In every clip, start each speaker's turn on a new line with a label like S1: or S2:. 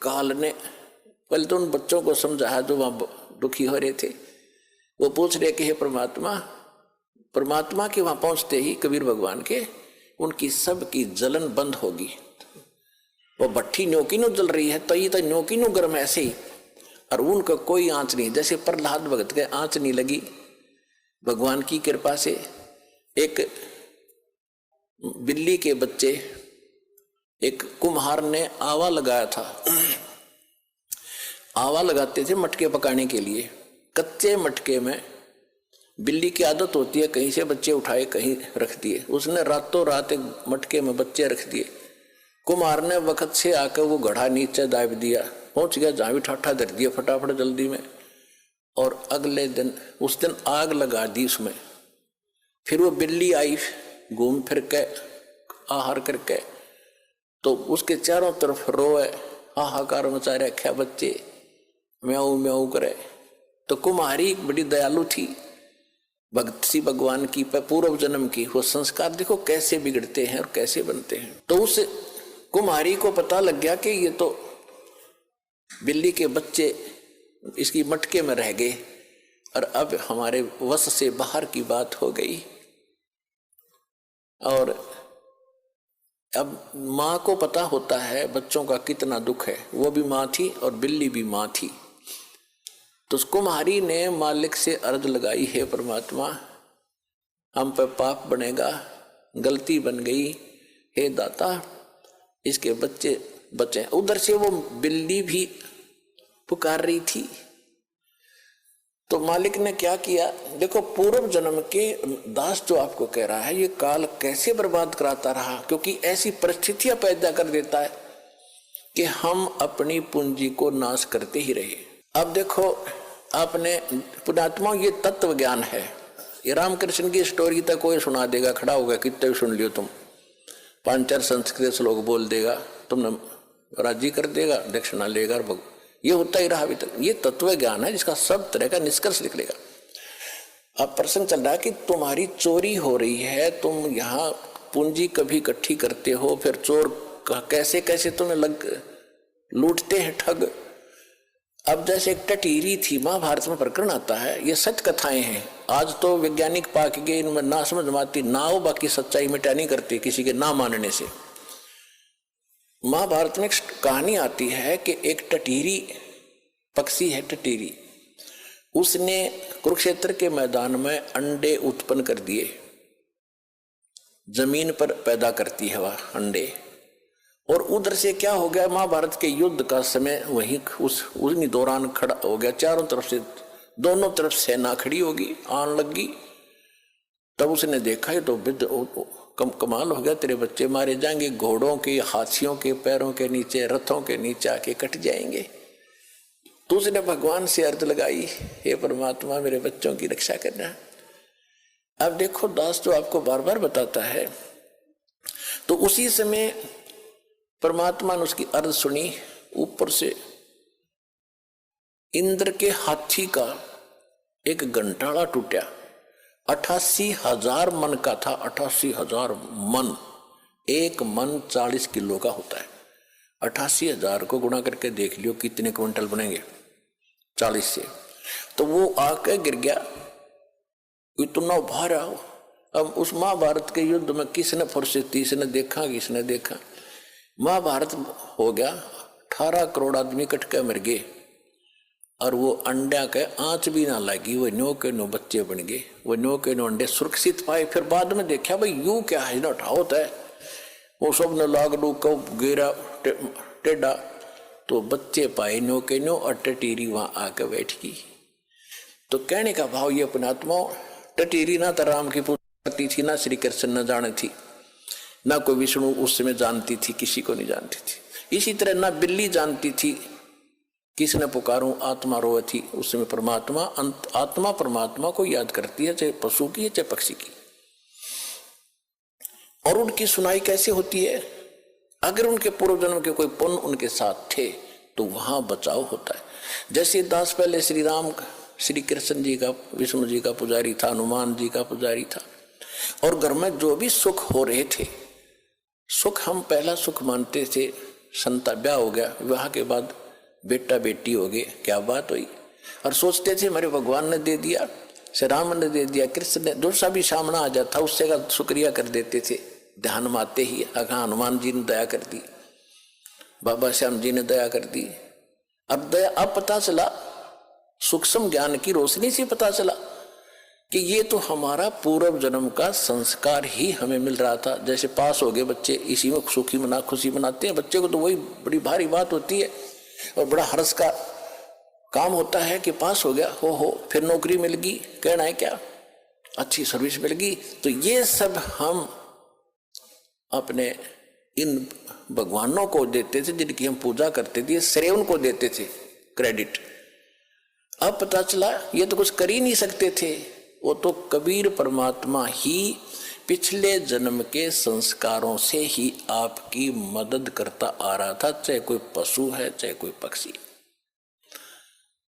S1: काल ने पहले तो उन बच्चों को समझाया जो वहां दुखी हो रहे थे। वो पूछ रहे कि हे परमात्मा, परमात्मा के वहां पहुंचते ही कबीर भगवान के उनकी सबकी जलन बंद होगी। वो भट्ठी न्योकी नो जल रही है तो ये तो न्योकी नो गर्म ऐसे ही, और उनका कोई आंच नहीं। जैसे प्रहलाद भगत के आंच नहीं लगी, भगवान की कृपा से एक बिल्ली के बच्चे एक कुम्हार ने आवा लगाया था। आवा लगाते थे मटके पकाने के लिए। कच्चे मटके में बिल्ली की आदत होती है कहीं से बच्चे उठाए कहीं रख दिए। उसने रातों रात एक मटके में बच्चे रख दिए। कुम्हार ने वक्त से आकर वो घड़ा नीचे दाब दिया, पहुंच गया जहां भी ठाठा धर दिया फटाफट जल्दी में, और अगले दिन उस दिन आग लगा दी उसमें। फिर वो बिल्ली आई घूम फिर के आहार करके, तो उसके चारों तरफ रोए, हाहाकार मचा रखा, बच्चे म्याऊ म्याऊ करे। तो कुम्हारी बड़ी दयालु थी, भक्त सी भगवान की पूर्व जन्म की। वो संस्कार देखो कैसे बिगड़ते हैं और कैसे बनते हैं। तो उस कुम्हारी को पता लग गया कि ये तो बिल्ली के बच्चे इसकी मटके में रह गए और अब हमारे वश से बाहर की बात हो गई। और अब माँ को पता होता है बच्चों का कितना दुख है। वो भी माँ थी और बिल्ली भी माँ थी। तो कुम्हारी ने मालिक से अर्ज लगाई, हे परमात्मा, हम पर पाप बनेगा, गलती बन गई, हे दाता इसके बच्चे बचे। उधर से वो बिल्ली भी पुकार रही थी। तो मालिक ने क्या किया, देखो पूर्व जन्म के दास जो आपको कह रहा है ये काल कैसे बर्बाद कराता रहा, क्योंकि ऐसी परिस्थितियां पैदा कर देता है कि हम अपनी पूंजी को नाश करते ही रहे। अब देखो आपने पुणात्मा, ये तत्व ज्ञान है। ये रामकृष्ण की स्टोरी तक कोई सुना देगा, खड़ा होगा, कितने भी सुन लियो तुम, 5-4 संस्कृत श्लोक बोल देगा, तुमने राजी कर देगा, दक्षिणा लेगा, ये होता ही रहा अभी तक। ये तत्व ज्ञान है जिसका सब तरह का निष्कर्ष निकलेगा। अब प्रश्न चल रहा है कि तुम्हारी चोरी हो रही है, तुम यहाँ पूंजी कभी इकट्ठी करते हो, फिर चोर कैसे कैसे तुम्हें लूटते हैं ठग। अब जैसे एक टटीरी थी, महाभारत में प्रकरण आता है, ये सच कथाएं हैं। आज तो वैज्ञानिक पाक गए, इनमें ना समझ माती ना हो, बाकी सच्चाई मिटा नहीं करती किसी के ना मानने से। महाभारत में एक कहानी आती है कि एक टटीरी पक्षी है, टटीरी, उसने कुरुक्षेत्र के मैदान में अंडे उत्पन्न कर दिए। जमीन पर पैदा करती है वह अंडे। और उधर से क्या हो गया, महाभारत के युद्ध का समय वहीं उसी दौरान खड़ा हो गया। चारों तरफ से दोनों तरफ सेना खड़ी होगी, आन लगी। तब उसने देखा है तो कमाल हो गया, तेरे बच्चे मारे जाएंगे, घोड़ों के हाथियों के पैरों के नीचे, रथों के नीचे आके कट जाएंगे। तो उसने भगवान से अर्ज लगाई, हे परमात्मा मेरे बच्चों की रक्षा करना। अब देखो दास जो आपको बार बार बताता है, तो उसी समय परमात्मा ने उसकी अर्ज सुनी। ऊपर से इंद्र के हाथी का एक घंटाड़ा टूटा, 88,000 मन का था। 88,000 मन, एक मन 40 किलो का होता है। 88,000 को गुणा करके देख लियो कितने क्विंटल बनेंगे 40 से। तो वो आके गिर गया, इतना भारा। अब उस महाभारत के युद्ध में किसने फुर्सत थी, किसने देखा, किसने देखा। महाभारत हो गया, 18 करोड़ आदमी कट के मर गए, और वो अंडा के आंच भी ना लगी, वो नो के नो बच्चे बन गए, वो नो के नो अंडे सुरक्षित पाए। फिर बाद में देखा भाई यू क्या है ना, होता है वो सब ने लाग लू को गिरा टेढ़ा, तो बच्चे पाए नो के नो, और टटीरी वहां आके बैठ गई। तो कहने का भाव ये पुणात्मा, टटीरी ना तो राम की पूजा करती थी, ना श्री कृष्ण न जाने थी, ना कोई विष्णु उस समय जानती थी, किसी को नहीं जानती थी। इसी तरह ना बिल्ली जानती थी किसने पुकारूं, आत्मा रोए थी उस समय परमात्मा। आत्मा परमात्मा को याद करती है, चाहे पशु की है चाहे पक्षी की। और उनकी सुनाई कैसे होती है, अगर उनके पूर्व जन्म के कोई पुण्य उनके साथ थे तो वहां बचाव होता है। जैसे दास पहले श्री राम श्री कृष्ण जी का, विष्णु जी का पुजारी था, हनुमान जी का पुजारी था, और घर में जो भी सुख हो रहे थे, सुख हम पहला सुख मानते थे संता ब्याह हो गया, विवाह के बाद बेटा बेटी हो गए, क्या बात हुई। और सोचते थे हमारे भगवान ने दे दिया, श्री राम ने दे दिया, कृष्ण ने, जो सा भी सामना आ जाता उससे का शुक्रिया कर देते थे। ध्यान में आते ही अगर हनुमान जी ने दया कर दी, बाबा श्याम जी ने दया कर दी। अब दया, अब पता चला, सूक्ष्म ज्ञान की रोशनी से पता चला कि ये तो हमारा पूर्व जन्म का संस्कार ही हमें मिल रहा था। जैसे पास हो गए बच्चे, इसी में सुखी मना खुशी मनाते हैं, बच्चे को तो वही बड़ी भारी बात होती है और बड़ा हर्ष का काम होता है कि पास हो गया, हो फिर नौकरी मिल गई, कहना है क्या, अच्छी सर्विस मिल गई। तो ये सब हम अपने इन भगवानों को देते थे जिनकी हम पूजा करते थे, श्रेय उनको देते थे, क्रेडिट। अब पता चला ये तो कुछ कर ही नहीं सकते थे, वो तो कबीर परमात्मा ही पिछले जन्म के संस्कारों से ही आपकी मदद करता आ रहा था, चाहे कोई पशु है चाहे कोई पक्षी।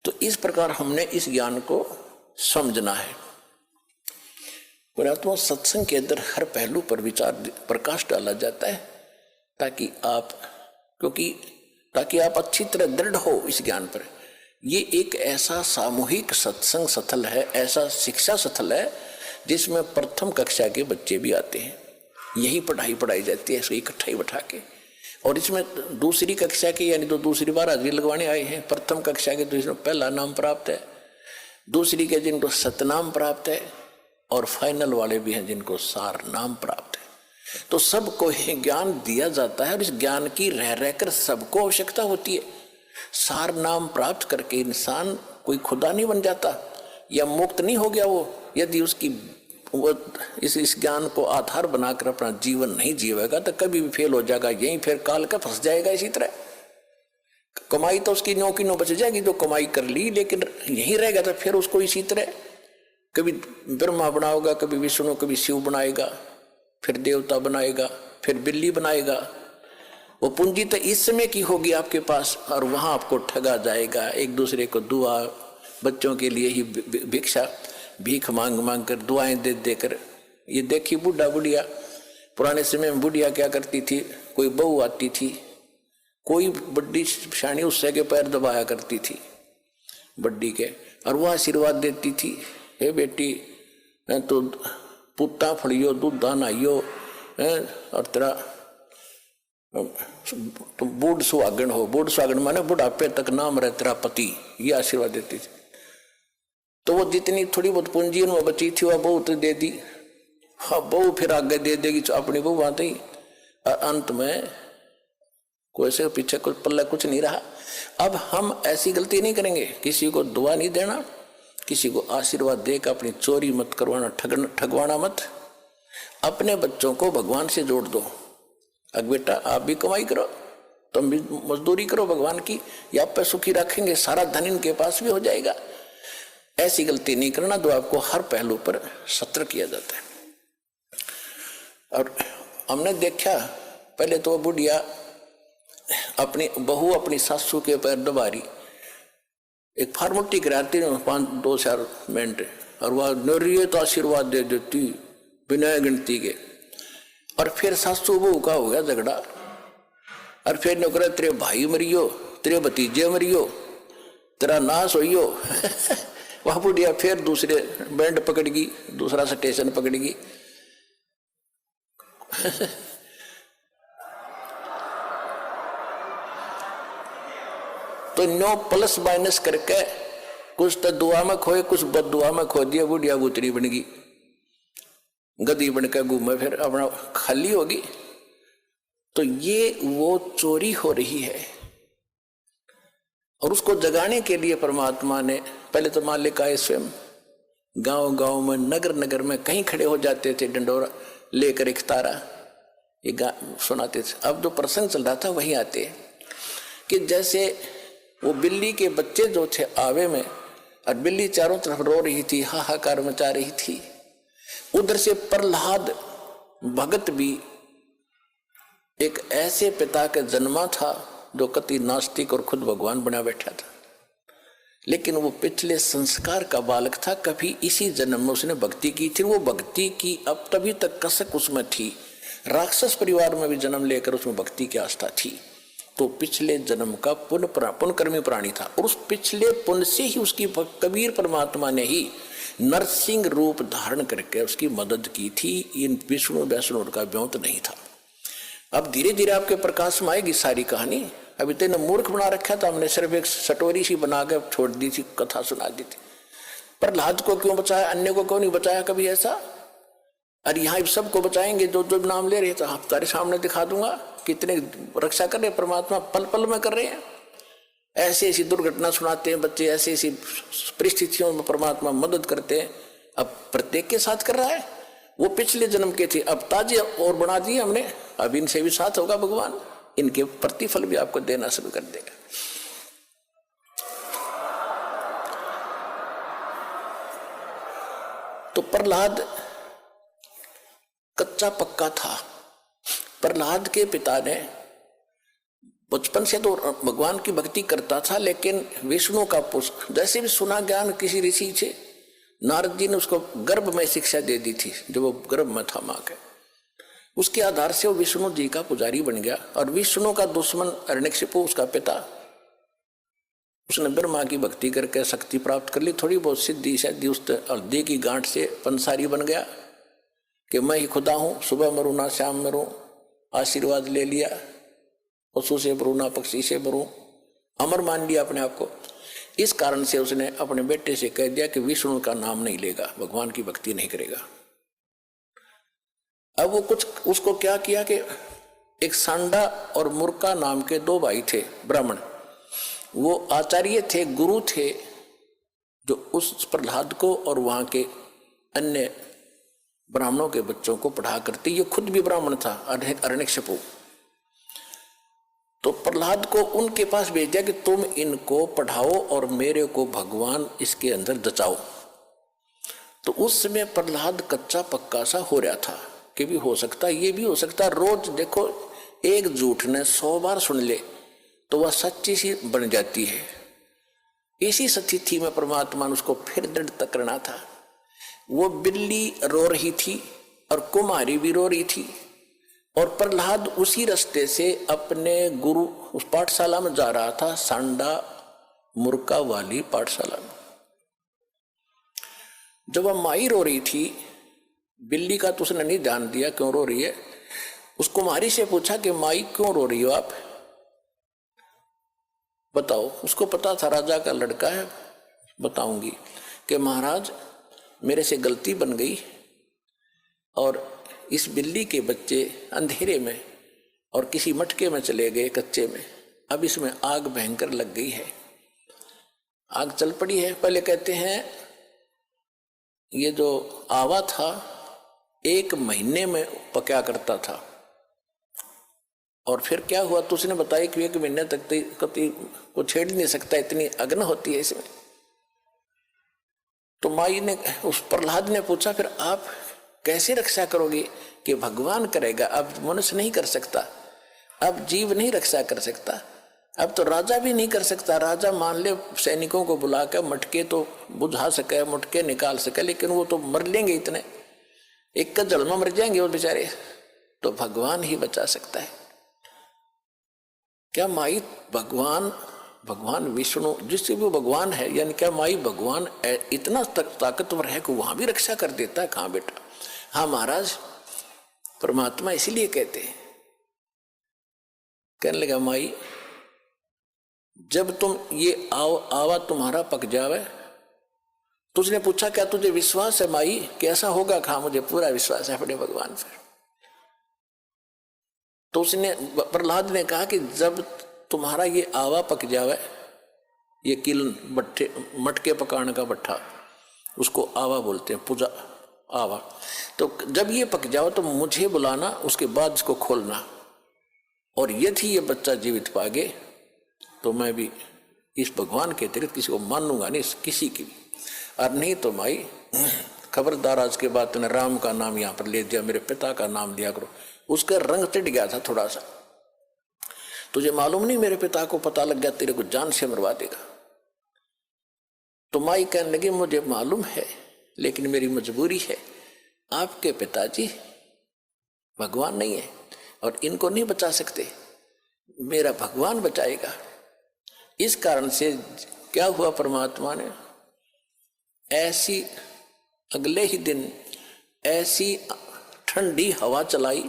S1: तो इस प्रकार हमने इस ज्ञान को समझना है। पुरात्मा सत्संग के अंदर हर पहलू पर विचार प्रकाश डाला जाता है ताकि आप अच्छी तरह दृढ़ हो इस ज्ञान पर। ये एक ऐसा सामूहिक सत्संग स्थल है, ऐसा शिक्षा स्थल है जिसमें प्रथम कक्षा के बच्चे भी आते हैं, यही पढ़ाई जाती है, इसको इकट्ठा ही बैठा के। और इसमें दूसरी कक्षा के यानी तो दूसरी बार हाजिरी लगवाने आए हैं, प्रथम कक्षा के तो इसमें पहला नाम प्राप्त है, दूसरी के जिनको सतनाम प्राप्त है, और फाइनल वाले भी हैं जिनको सार नाम प्राप्त है। तो सबको ही ज्ञान दिया जाता है और इस ज्ञान की रह रहकर सबको आवश्यकता होती है। सार नाम प्राप्त करके इंसान कोई खुदा नहीं बन जाता या मुक्त नहीं हो गया वो, यदि उसकी वो इस ज्ञान को आधार बनाकर अपना जीवन नहीं जीवेगा तो कभी भी फेल हो जाएगा, यहीं फिर काल का फंस जाएगा। इसी तरह कमाई तो उसकी नो की नो बच जाएगी, जो कमाई कर ली, लेकिन यहीं रहेगा तो फिर उसको इसी तरह कभी ब्रह्मा बनाएगा, कभी विष्णु, कभी शिव बनाएगा, फिर देवता बनाएगा, फिर बिल्ली बनाएगा। वो पूंजी तो इस समय की होगी आपके पास और वहां आपको ठगा जाएगा। एक दूसरे को दुआ, बच्चों के लिए ही भिक्षा भीख मांग मांग कर, दुआएं दे देकर। ये देखी बुढ़ा बुढ़िया, पुराने समय में बुढ़िया क्या करती थी, कोई बहू आती थी, कोई बड्डी शानी उससे के पैर दबाया करती थी बड्डी के, और वह आशीर्वाद देती थी, हे बेटी तो पुत्ता फड़ियो, दूध नहाइयो, और तेरा तो बूढ़ सुहागन हो। बूढ़ सुहागन माने बुढ़ापे तक नाम रहे तेरा पति, ये आशीर्वाद देती थी। तो वो जितनी थोड़ी बहुत पूंजी उनमें बची थी वह बहू तो दे दी, हाँ बहू फिर आगे दे देगी अपनी बहू आती, और अंत में कोई से पीछे कुछ पल्ला कुछ नहीं रहा। अब हम ऐसी गलती नहीं करेंगे, किसी को दुआ नहीं देना, किसी को आशीर्वाद देकर अपनी चोरी मत करवाना, ठगवाना मत। अपने बच्चों को भगवान से जोड़ दो। अब बेटा आप भी कमाई करो, तुम भी मजदूरी करो भगवान की, या आप पे सुखी रखेंगे, सारा धन इनके पास भी हो जाएगा। ऐसी गलती नहीं करना, तो आपको हर पहलू पर सत्र किया जाता है। और हमने देखा पहले तो बुढ़िया अपनी बहू अपनी सासू के पैर दबा रही, एक फार्मोटी कराती 5-2-4 मिनट, और वह निर्यत आशीर्वाद दे देती बिना गिनती के। और फिर सासू बहू का हो गया झगड़ा, और फिर नौकरा तेरे भाई मरियो, तेरे भतीजे मरियो, तेरा नाश होइयो। वह बुढ़िया फिर दूसरे बैंड पकड़गी, दूसरा स्टेशन पकड़गी। तो 9 प्लस माइनस करके कुछ तो दुआ में खोए, कुछ बद दुआ में खो दिया, बुढ़िया बूतरी बन गई, गधी बनकर घूमे, फिर अपना खाली होगी। तो ये वो चोरी हो रही है, और उसको जगाने के लिए परमात्मा ने पहले तो मालिक आए स्वयं, गांव गांव में, नगर नगर में कहीं खड़े हो जाते थे, डंडोरा लेकर एक तारा, ये सुनाते थे। अब जो प्रसंग चल रहा था वही आते कि जैसे वो बिल्ली के बच्चे जो थे आवे में, और बिल्ली चारों तरफ रो रही थी, हाहाकार मचा रही थी। उधर से प्रहलाद भगत भी एक ऐसे पिता के जन्मा था जो कति नास्तिक और खुद भगवान बना बैठा था, लेकिन वो पिछले संस्कार का बालक था। कभी इसी जन्म में उसने भक्ति की थी, वो भक्ति की अब तभी तक कसक उसमें थी। राक्षस परिवार में भी जन्म लेकर उसमें भक्ति की आस्था थी, तो पिछले जन्म का पुण्यकर्मी प्राणी था, और उस पिछले पुण्य से ही उसकी कबीर परमात्मा ने ही नरसिंह रूप धारण करके उसकी मदद की थी। इन विष्णु वैष्णु का व्योत नहीं था। अब धीरे धीरे आपके प्रकाश में आएगी सारी कहानी। अभी तेने मूर्ख बना रखा था, हमने सिर्फ एक सटोरी सी बना के छोड़ दी थी, कथा सुना दी थी। प्रहलाद को क्यों बचाया, अन्य को क्यों नहीं बचाया कभी ऐसा? अरे यहाँ सबको बचाएंगे जो जो नाम ले रहे थे, आप तारे सामने दिखा दूंगा कितने रक्षा कर रहे परमात्मा, पल पल में कर रहे हैं। ऐसी ऐसी दुर्घटना सुनाते हैं बच्चे, ऐसी ऐसी परिस्थितियों में परमात्मा मदद करते हैं। अब प्रत्येक के साथ कर रहा है। वो पिछले जन्म के थे, अब ताजे और बना दिए हमने, अब इनसे भी साथ होगा भगवान, इनके प्रतिफल भी आपको देना शुरू कर देगा। तो प्रहलाद कच्चा पक्का था। प्रहलाद के पिता ने बचपन से तो भगवान की भक्ति करता था, लेकिन विष्णु का पुष्प जैसे भी सुना ज्ञान किसी ऋषि से, नारद जी ने उसको गर्भ में शिक्षा दे दी थी जब वो गर्भ में था मां के। उसके आधार से वो विष्णु जी का पुजारी बन गया। और विष्णु का दुश्मन हिरण्यकशिपु उसका पिता, उसने ब्रह्मा की भक्ति करके शक्ति प्राप्त कर ली, थोड़ी बहुत सिद्धि शादी उस हृदय की गांठ से पंसारी बन गया कि मैं ही खुदा हूं, सुबह मरूं ना शाम मरूं, आशीर्वाद ले लिया, पशु से मरूं ना पक्षी से मरूं, अमर मान लिया अपने आप को। इस कारण से उसने अपने बेटे से कह दिया कि विष्णु का नाम नहीं लेगा, भगवान की भक्ति नहीं करेगा। अब वो कुछ उसको क्या किया कि एक सांडा और मुर्का नाम के दो भाई थे ब्राह्मण, वो आचार्य थे, गुरु थे, जो उस प्रहलाद को और वहां के अन्य ब्राह्मणों के बच्चों को पढ़ा करते। ये खुद भी ब्राह्मण था हिरण्यकशिपु। तो प्रहलाद को उनके पास भेज दिया कि तुम इनको पढ़ाओ और मेरे को भगवान इसके अंदर दचाओ। तो उस समय प्रहलाद कच्चा पक्का सा हो रहा था कि भी हो सकता, ये भी हो सकता। रोज देखो, एक झूठ ने 100 बार सुन ले तो वह सच्ची सी बन जाती है। इसी स्थिति में परमात्मा ने उसको फिर दृढ़ करना था। वो बिल्ली रो रही थी और कुमारी भी रो रही थी, और प्रहलाद उसी रास्ते से अपने गुरु उस पाठशाला में जा रहा था, सांडा मुर्का वाली पाठशाला में। जब वह माई रो रही थी, बिल्ली का तो उसने नहीं ध्यान दिया क्यों रो रही है। उस कुमारी से पूछा कि माई क्यों रो रही हो आप, बताओ। उसको पता था राजा का लड़का है, बताऊंगी कि महाराज मेरे से गलती बन गई और इस बिल्ली के बच्चे अंधेरे में और किसी मटके में चले गए कच्चे में, अब इसमें आग भयंकर लग गई है, आग चल पड़ी है। पहले कहते हैं ये जो आवा था 1 महीने में पका करता था, और फिर क्या हुआ तो उसने बताया कि 1 महीने तक कभी को छेड़ नहीं सकता, इतनी अग्नि होती है इसमें। तो माई ने उस प्रहलाद ने पूछा फिर आप कैसे रक्षा करोगे कि भगवान करेगा, अब मनुष्य नहीं कर सकता, अब जीव नहीं रक्षा कर सकता, अब तो राजा भी नहीं कर सकता। राजा मान ले सैनिकों को बुला कर मटके तो बुझा सके, मटके निकाल सके, लेकिन वो तो मर लेंगे, इतने एक का जल में मर जाएंगे वो बेचारे, तो भगवान ही बचा सकता है। क्या माई भगवान विष्णु जिससे भी भगवान है, यानी क्या माई भगवान इतना ताकतवर है कि वहां भी रक्षा कर देता है? कहां बेटा। हाँ महाराज, परमात्मा इसीलिए कहते हैं। कहने लगा माई जब तुम ये आवा तुम्हारा पक जावे, तो उसने पूछा क्या तुझे विश्वास है माई कैसा होगा? कहा मुझे पूरा विश्वास है अपने भगवान पर। तो उसने प्रहलाद ने कहा कि जब तुम्हारा ये आवा पक जावे, ये किलन भट्टे मटके पकाने का भट्ठा, उसको आवा बोलते हैं, पूजा आवा, तो जब ये पक जाओ तो मुझे बुलाना, उसके बाद इसको खोलना, और यदि ये बच्चा जीवित पागे तो मैं भी इस भगवान के अतिरिक्त किसी को मानूंगा नहीं, किसी की भी, और नहीं तो माई खबरदार आज के बाद तूने राम का नाम यहाँ पर ले दिया, मेरे पिता का नाम लिया करो। उसका रंग टिट गया था थोड़ा सा, तुझे मालूम नहीं मेरे पिता को पता लग गया तेरे को जान से मरवा देगा। तो माई कहने लगी मुझे मालूम है, लेकिन मेरी मजबूरी है, आपके पिताजी भगवान नहीं है और इनको नहीं बचा सकते, मेरा भगवान बचाएगा। इस कारण से क्या हुआ, परमात्मा ने ऐसी अगले ही दिन ऐसी ठंडी हवा चलाई।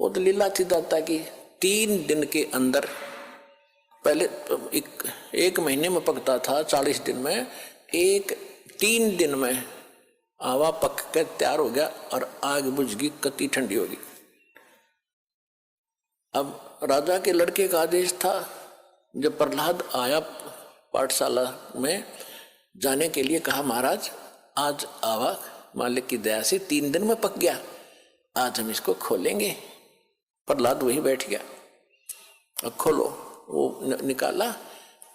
S1: वो तो लीला थी दाता की। 3 दिन के अंदर, पहले एक महीने में पकता था, 40 दिन में, 3 दिन में हवा पक कर तैयार हो गया और आग बुझ गई, कति ठंडी होगी। अब राजा के लड़के का आदेश था, जब प्रहलाद आया पाठशाला में जाने के लिए, कहा महाराज आज आवा मालिक की दया से 3 दिन में पक गया, आज हम इसको खोलेंगे। प्रहलाद वहीं बैठ गया और खोलो, वो निकाला।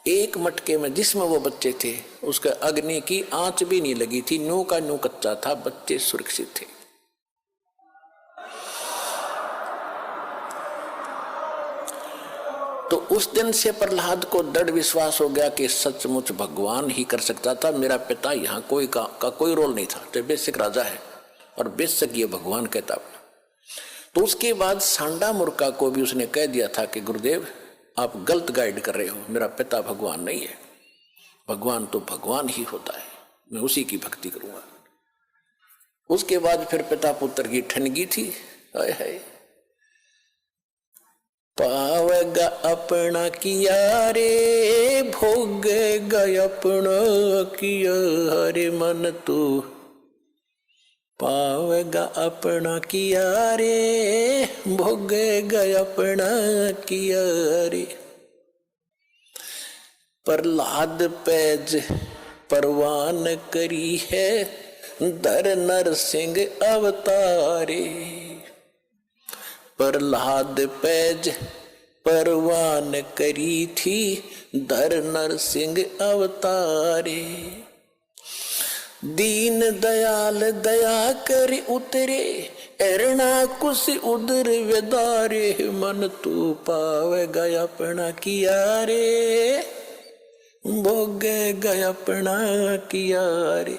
S1: एक मटके में जिसमें वो बच्चे थे उसका अग्नि की आंच भी नहीं लगी थी, नो का नो कच्चा था, बच्चे सुरक्षित थे। तो उस दिन से प्रहलाद को दृढ़ विश्वास हो गया कि सचमुच भगवान ही कर सकता था, मेरा पिता यहाँ कोई का कोई रोल नहीं था। तो बेशक राजा है और बेशक ये भगवान कहता। तो उसके बाद सांडा मूर्खा को भी उसने कह दिया था कि गुरुदेव आप गलत गाइड कर रहे हो, मेरा पिता भगवान नहीं है, भगवान तो भगवान ही होता है, मैं उसी की भक्ति करूंगा। उसके बाद फिर पिता पुत्र की ठनगी थी। हाय हाय, पावेगा अपना किया रे, भोगेगा अपना किया रे, मन तू पावेगा अपना किया रे, भोगेगा अपना किया रे। प्रहलाद पैज परवान करी है, धर नर सिंह अवतारे। प्रहलाद पैज परवान करी थी, धर नर सिंह अवतारे। दीन दयाल दया कर उतरे, एरना कुश उदर वेदारे, मन तू पावेगा अपना किया रे, भोगेगा अपना किया रे।